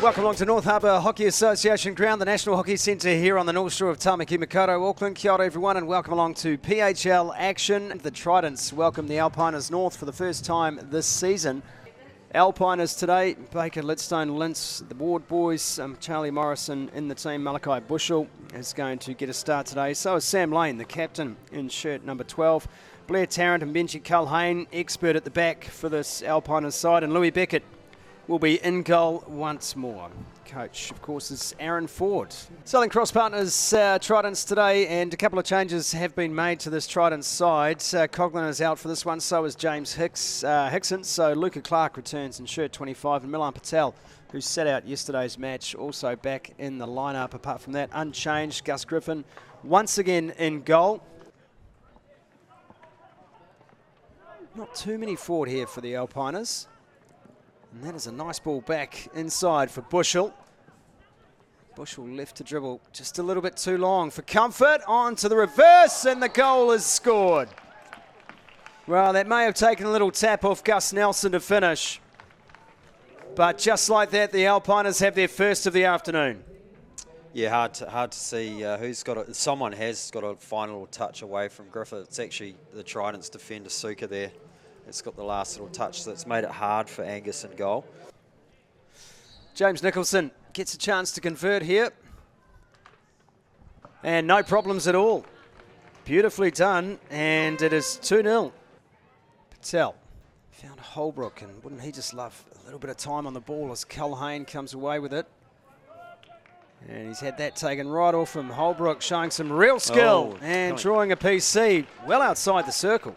Welcome along to North Harbour Hockey Association ground, the National Hockey Centre here on the North Shore of Tamaki Makaurau, Auckland. Kia ora everyone and welcome along to PHL action. The Tridents welcome the Alpiners north for the first time this season. Alpiners today, Baker, Lidstone, Lintz, the Ward boys, Charlie Morrison in the team. Malachi Bushell is going to get a start today. So is Sam Lane, the captain, in shirt number 12. Blair Tarrant and Benji Culhane, expert at the back for this Alpiners side. And Louis Beckett will be in goal once more. Coach, of course, is Aaron Ford. Southern Cross Partners Tridents today, and a couple of changes have been made to this Tridents side. Coughlin is out for this one, so is James Hickson. So Luca Clark returns in shirt 25, and Milan Patel, who sat out yesterday's match, also back in the lineup. Apart from that, unchanged. Gus Griffin once again in goal. Not too many forward here for the Alpiners. And that is a nice ball back inside for Bushell. Bushell left to dribble just a little bit too long for comfort. On to the reverse, and the goal is scored. Well, that may have taken a little tap off Gus Nelson to finish. But just like that, the Alpiners have their first of the afternoon. Yeah, hard to see who's got it. Someone has got a final touch away from Griffith. It's actually the Tridents defender, Suka, there. It's got the last little touch, so it's made it hard for Angus in goal. James Nicholson gets a chance to convert here. And no problems at all. Beautifully done, and it is 2-0. Patel found Holbrook, and wouldn't he just love a little bit of time on the ball as Culhane comes away with it. And he's had that taken right off from Holbrook, showing some real skill and drawing a PC well outside the circle.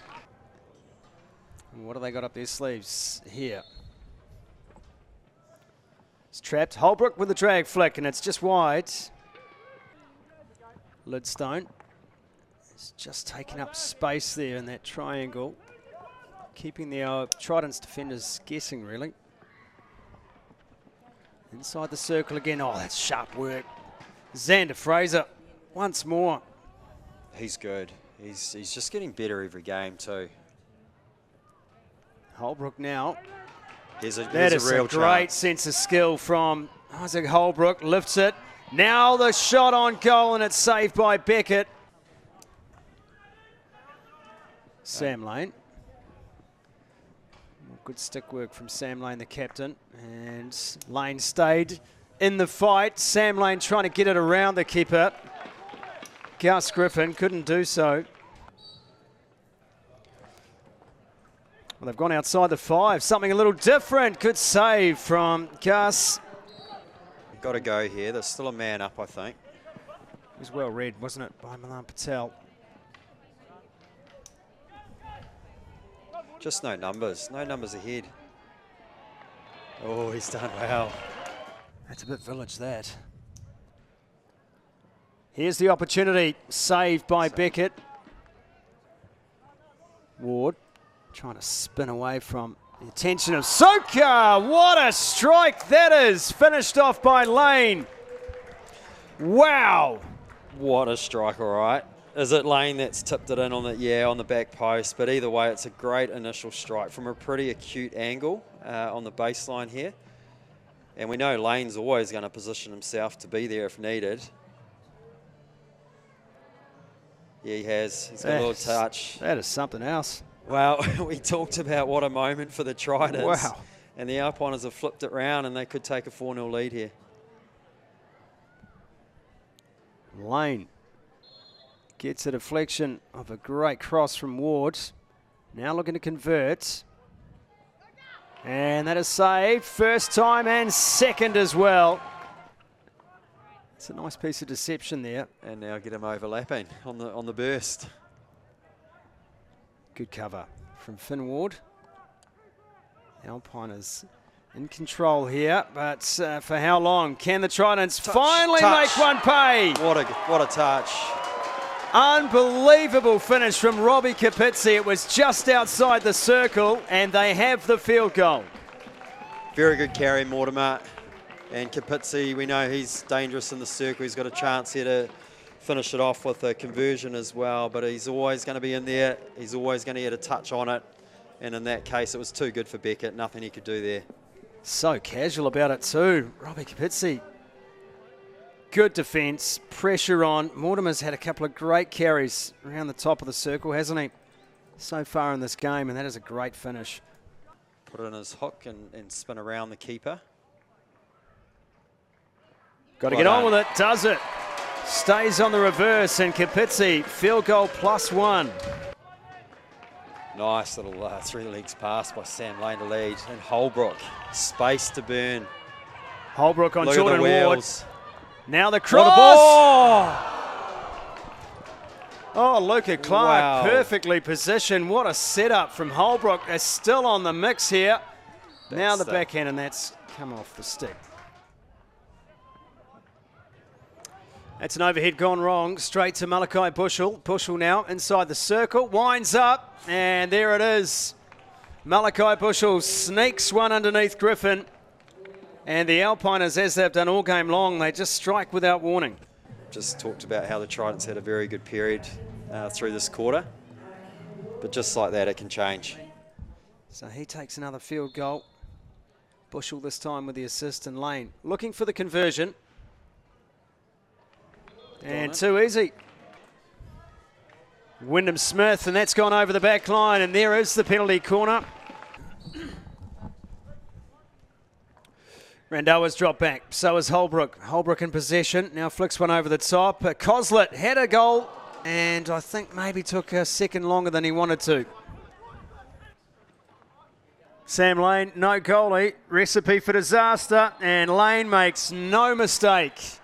What have they got up their sleeves here? It's trapped. Holbrook with the drag flick, and it's just wide. Lidstone is just taking up space there in that triangle, keeping the Tridents defenders guessing, really. Inside the circle again. Oh, that's sharp work. Xander Fraser once more. He's good. He's just getting better every game too. Holbrook now. That is a great sense of skill from Isaac Holbrook. Lifts it. Now the shot on goal, and it's saved by Beckett. Sam Lane. Good stick work from Sam Lane, the captain. And Lane stayed in the fight. Sam Lane trying to get it around the keeper. Gus Griffin couldn't do so. Well, they've gone outside the 5. Something a little different. Good save from Gus. Got to go here. There's still a man up, I think. It was well read, wasn't it, by Milan Patel? Just no numbers. No numbers ahead. Oh, he's done well. That's a bit village, that. Here's the opportunity. Saved by Beckett. Ward trying to spin away from the attention of Suka. What a strike that is. Finished off by Lane. Wow. What a strike, all right. Is it Lane that's tipped it in on the back post? But either way, it's a great initial strike from a pretty acute angle on the baseline here. And we know Lane's always going to position himself to be there if needed. Yeah, he has. He's got a little touch. That is something else. Well, we talked about what a moment for the Tridents. Wow. And the Alpiners have flipped it round and they could take a 4-0 lead here. Lane gets a deflection of a great cross from Ward. Now looking to convert. And that is saved. First time and second as well. It's a nice piece of deception there. And now get him overlapping on the burst. Good cover from Finn Ward. Alpiners in control here, but for how long? Can the Tridents finally make one pay? What a touch. Unbelievable finish from Robbie Kapitsi. It was just outside the circle, and they have the field goal. Very good carry, Mortimer. And Kapitsi, we know he's dangerous in the circle. He's got a chance here to finish it off with a conversion as well, but he's always going to be in there. He's always going to get a touch on it. And in that case, it was too good for Beckett. Nothing he could do there. So casual about it too. Robbie Kapitsi. Good defence, pressure on. Mortimer's had a couple of great carries around the top of the circle, hasn't he? So far in this game, and that is a great finish. Put it in his hook and spin around the keeper. Got to get on with it, does it. Stays on the reverse, and Kapitsi, field goal +1. Nice little three legs pass by Sam Lane to lead. And Holbrook, space to burn. Holbrook on Look Jordan at the Ward. wheels. Now the What a cross. ball! Oh, Luca Clark, Wow. perfectly positioned. What a setup from Holbrook. They're still on the mix here. Now the backhand, and that's come off the stick. That's an overhead gone wrong. Straight to Malachi Bushell. Bushell now inside the circle. Winds up, and there it is. Malachi Bushell sneaks one underneath Griffin. And the Alpiners, as they've done all game long, they just strike without warning. Just talked about how the Tridents had a very good period through this quarter. But just like that, it can change. So he takes another field goal. Bushell this time with the assist, and Lane looking for the conversion. And too easy. Wyndham Smith, and that's gone over the back line, and there is the penalty corner. Randhawa's dropped back, so is Holbrook. Holbrook in possession, now flicks one over the top. Coslet had a goal, and I think maybe took a second longer than he wanted to. Sam Lane, no goalie, recipe for disaster, and Lane makes no mistake.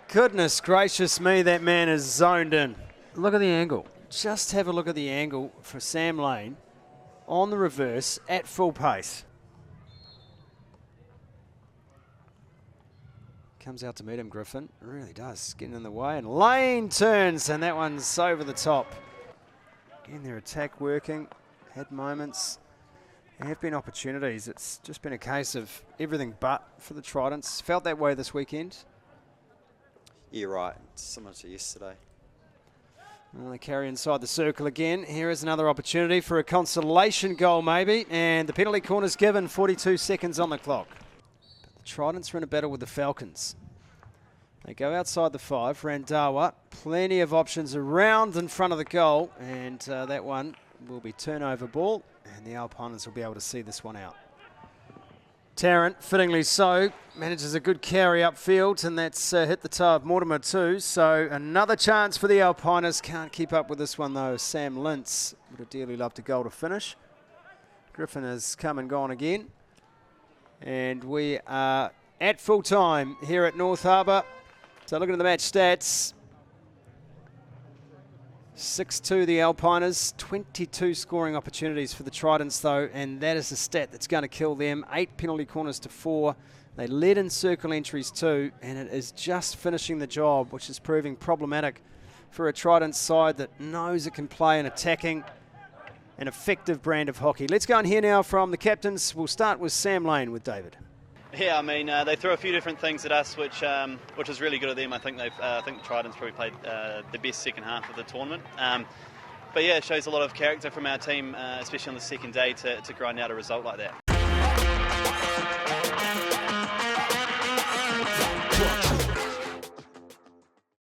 Goodness gracious me, that man is zoned in. Look at the angle. Just have a look at the angle for Sam Lane on the reverse at full pace. Comes out to meet him, Griffin. Really does. Getting in the way. And Lane turns, and that one's over the top. Again, their attack working. Had moments. There have been opportunities. It's just been a case of everything but for the Tridents. Felt that way this weekend. Yeah, right. Similar to yesterday. Well, they carry inside the circle again. Here is another opportunity for a consolation goal maybe. And the penalty corner's given, 42 seconds on the clock. But the Tridents are in a battle with the Falcons. They go outside the 5. Randhawa, plenty of options around in front of the goal. And that one will be turnover ball. And the Alpiners will be able to see this one out. Tarrant, fittingly so, manages a good carry upfield, and that's hit the toe of Mortimer too. So another chance for the Alpiners. Can't keep up with this one though. Sam Lintz would have dearly loved a goal to finish. Griffin has come and gone again. And we are at full time here at North Harbour. So looking at the match stats. 6-2 the Alpiners, 22 scoring opportunities for the Tridents though, and that is a stat that's going to kill them. 8 penalty corners to 4. They led in circle entries too, and it is just finishing the job, which is proving problematic for a Tridents side that knows it can play an attacking and effective brand of hockey. Let's go and hear now from the captains. We'll start with Sam Lane with David. Yeah, I mean, they threw a few different things at us, which is really good of them. I think the Tridents probably played the best second half of the tournament. But yeah, it shows a lot of character from our team, especially on the second day, to grind out a result like that.